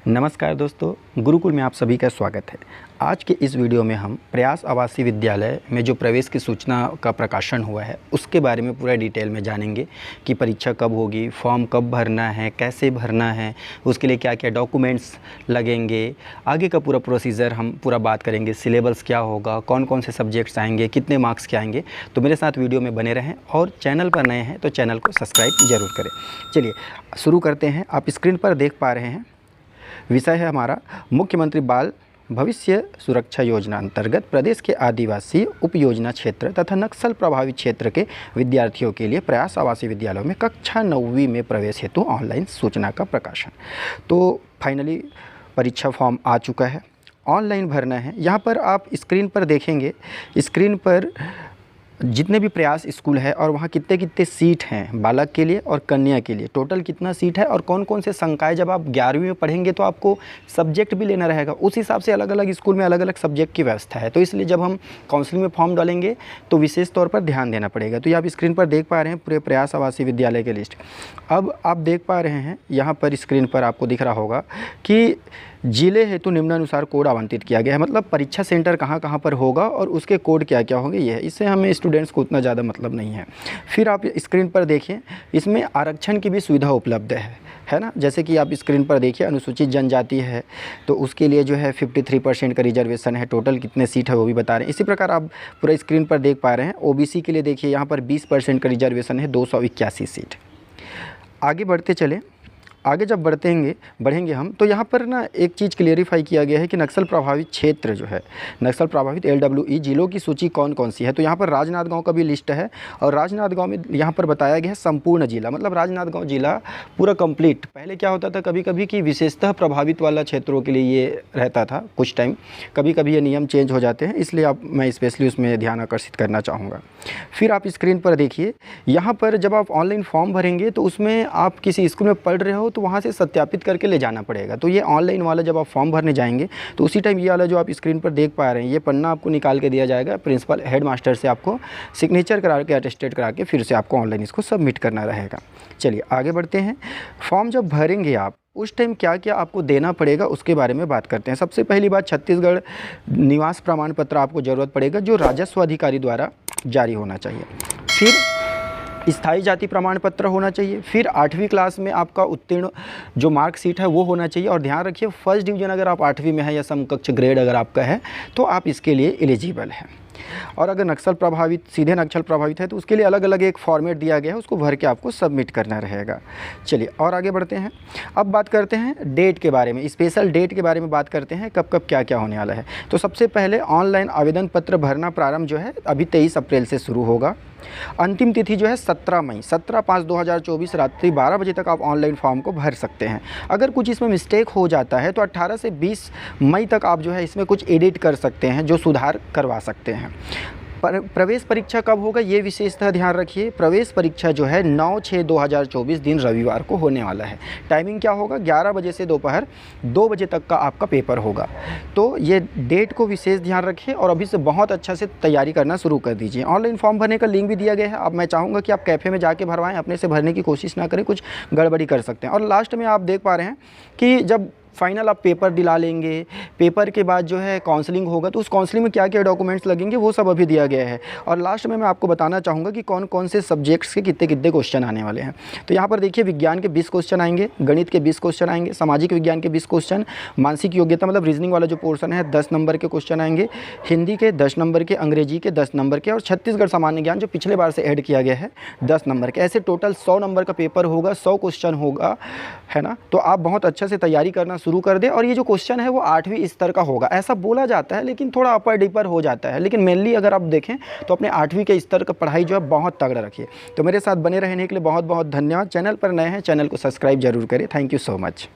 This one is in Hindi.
नमस्कार दोस्तों, गुरुकुल में आप सभी का स्वागत है। आज के इस वीडियो में हम प्रयास आवासीय विद्यालय में जो प्रवेश की सूचना का प्रकाशन हुआ है उसके बारे में पूरा डिटेल में जानेंगे कि परीक्षा कब होगी, फॉर्म कब भरना है, कैसे भरना है, उसके लिए क्या क्या डॉक्यूमेंट्स लगेंगे, आगे का पूरा प्रोसीजर हम पूरा बात करेंगे। सिलेबस क्या होगा, कौन कौन से सब्जेक्ट्स आएंगे, कितने मार्क्स के आएंगे। तो मेरे साथ वीडियो में बने रहें और चैनल पर नए हैं तो चैनल को सब्सक्राइब ज़रूर करें। चलिए शुरू करते हैं। आप स्क्रीन पर देख पा रहे हैं, विषय है हमारा मुख्यमंत्री बाल भविष्य सुरक्षा योजना अंतर्गत प्रदेश के आदिवासी उपयोजना क्षेत्र तथा नक्सल प्रभावित क्षेत्र के विद्यार्थियों के लिए प्रयास आवासीय विद्यालयों में कक्षा 9वीं में प्रवेश हेतु ऑनलाइन सूचना का प्रकाशन। तो फाइनली परीक्षा फॉर्म आ चुका है, ऑनलाइन भरना है। यहाँ पर आप स्क्रीन पर देखेंगे, स्क्रीन पर जितने भी प्रयास स्कूल है और वहाँ कितने कितने सीट हैं बालक के लिए और कन्या के लिए, टोटल कितना सीट है और कौन कौन से संकाय। जब आप 11वीं में पढ़ेंगे तो आपको सब्जेक्ट भी लेना रहेगा, उस हिसाब से अलग अलग स्कूल में अलग अलग सब्जेक्ट की व्यवस्था है। तो इसलिए जब हम काउंसलिंग में फॉर्म डालेंगे तो विशेष तौर पर ध्यान देना पड़ेगा। तो ये आप स्क्रीन पर देख पा रहे हैं पूरे प्रयास आवासीय विद्यालय की लिस्ट। अब आप देख पा रहे हैं यहाँ पर स्क्रीन पर आपको दिख रहा होगा कि जिले हेतु निम्नानुसार कोड आवंटित किया गया है, मतलब परीक्षा सेंटर कहाँ कहाँ पर होगा और उसके कोड क्या क्या होंगे, ये है। इससे हमें स्टूडेंट्स को उतना ज़्यादा मतलब नहीं है। फिर आप स्क्रीन पर देखिए, इसमें आरक्षण की भी सुविधा उपलब्ध है ना। जैसे कि आप स्क्रीन पर देखिए, अनुसूचित जनजाति है तो उसके लिए जो है 53% का रिजर्वेशन है। टोटल कितने सीट है वो भी बता रहे हैं। इसी प्रकार आप पूरा स्क्रीन पर देख पा रहे हैं, ओबीसी के लिए देखिए यहाँ पर 20% का रिजर्वेशन है, 281 सीट। आगे बढ़ते चले, आगे जब बढ़ेंगे हम तो यहाँ पर ना एक चीज़ क्लियरिफाई किया गया है कि नक्सल प्रभावित क्षेत्र जो है, नक्सल प्रभावित LWE जिलों की सूची कौन कौन सी है। तो यहाँ पर राजनांदगांव का भी लिस्ट है और राजनांदगांव में यहाँ पर बताया गया है संपूर्ण जिला, मतलब राजनांदगांव जिला पूरा कंप्लीट। पहले क्या होता था कभी कभी कि विशेषतः प्रभावित वाला क्षेत्रों के लिए ये रहता था कुछ टाइम, कभी कभी ये नियम चेंज हो जाते हैं, इसलिए मैं स्पेशली उसमें ध्यान आकर्षित करना चाहूँगा। फिर आप स्क्रीन पर देखिए, यहाँ पर जब आप ऑनलाइन फॉर्म भरेंगे तो उसमें आप किसी स्कूल में पढ़ रहे हो तो वहाँ से सत्यापित करके ले जाना पड़ेगा। तो ये ऑनलाइन वाला जब आप फॉर्म भरने जाएंगे तो उसी टाइम ये वाला जो आप स्क्रीन पर देख पा रहे हैं, ये पन्ना आपको निकाल के दिया जाएगा प्रिंसिपल हेड मास्टर से, आपको सिग्नेचर करा के अटेस्टेड करा के फिर से आपको ऑनलाइन इसको सबमिट करना रहेगा। चलिए आगे बढ़ते हैं। फॉर्म जब भरेंगे आप उस टाइम क्या क्या आपको देना पड़ेगा उसके बारे में बात करते हैं। सबसे पहली बात, छत्तीसगढ़ निवास प्रमाण पत्र आपको ज़रूरत पड़ेगा जो राजस्व अधिकारी द्वारा जारी होना चाहिए। फिर स्थायी जाति प्रमाण पत्र होना चाहिए। फिर 8वीं क्लास में आपका उत्तीर्ण जो मार्कशीट है वो होना चाहिए। और ध्यान रखिए, फर्स्ट डिवीज़न अगर आप 8वीं में है या समकक्ष ग्रेड अगर आपका है तो आप इसके लिए एलिजिबल हैं। और अगर नक्सल प्रभावित, सीधे नक्सल प्रभावित है तो उसके लिए अलग अलग एक फॉर्मेट दिया गया है, उसको भर के आपको सबमिट करना रहेगा। चलिए और आगे बढ़ते हैं। अब बात करते हैं डेट के बारे में, स्पेशल डेट के बारे में बात करते हैं, कब कब क्या क्या होने वाला है। तो सबसे पहले ऑनलाइन आवेदन पत्र भरना प्रारंभ जो है अभी 23 अप्रैल से शुरू होगा। अंतिम तिथि जो है 17 मई, 17/5/2024 रात्रि 12 बजे तक आप ऑनलाइन फॉर्म को भर सकते हैं। अगर कुछ इसमें मिस्टेक हो जाता है तो 18 से 20 मई तक आप जो है इसमें कुछ एडिट कर सकते हैं, जो सुधार करवा सकते हैं। प्रवेश परीक्षा कब होगा ये विशेषतः ध्यान रखिए। प्रवेश परीक्षा जो है 9/6/2024 दिन रविवार को होने वाला है। टाइमिंग क्या होगा, 11 बजे से दोपहर 2 बजे तक का आपका पेपर होगा। तो ये डेट को विशेष ध्यान रखिए और अभी से बहुत अच्छा से तैयारी करना शुरू कर दीजिए। ऑनलाइन फॉर्म भरने का लिंक भी दिया गया है। अब मैं चाहूँगा कि आप कैफ़े में जाके भरवाएं, अपने से भरने की कोशिश ना करें, कुछ गड़बड़ी कर सकते हैं। और लास्ट में आप देख पा रहे हैं कि जब फाइनल आप पेपर दिला लेंगे, पेपर के बाद जो है काउंसलिंग होगा तो उस काउंसलिंग में क्या क्या डॉक्यूमेंट्स लगेंगे वो सब अभी दिया गया है। और लास्ट में मैं आपको बताना चाहूँगा कि कौन कौन से सब्जेक्ट्स के कितने कितने क्वेश्चन आने वाले हैं। तो यहाँ पर देखिए, विज्ञान के 20 क्वेश्चन आएंगे, गणित के 20 क्वेश्चन आएंगे, सामाजिक विज्ञान के 20 क्वेश्चन, मानसिक योग्यता मतलब रीजनिंग वाला जो पोर्शन है 10 नंबर के क्वेश्चन आएंगे, हिंदी के 10 नंबर के, अंग्रेजी के 10 नंबर के और छत्तीसगढ़ सामान्य ज्ञान जो पिछले बार से ऐड किया गया है 10 नंबर के। ऐसे टोटल 100 नंबर का पेपर होगा, 100 क्वेश्चन होगा, है ना। तो आप बहुत अच्छा से तैयारी करना शुरू कर दें। और ये जो क्वेश्चन है वो 8वीं स्तर का होगा, ऐसा बोला जाता है लेकिन थोड़ा अपर डिपर हो जाता है। लेकिन मेनली अगर आप देखें तो अपने 8वीं के स्तर का पढ़ाई जो है बहुत तगड़ा रखिए। तो मेरे साथ बने रहने के लिए बहुत बहुत धन्यवाद। चैनल पर नए हैं, चैनल को सब्सक्राइब जरूर करें। Thank you so much.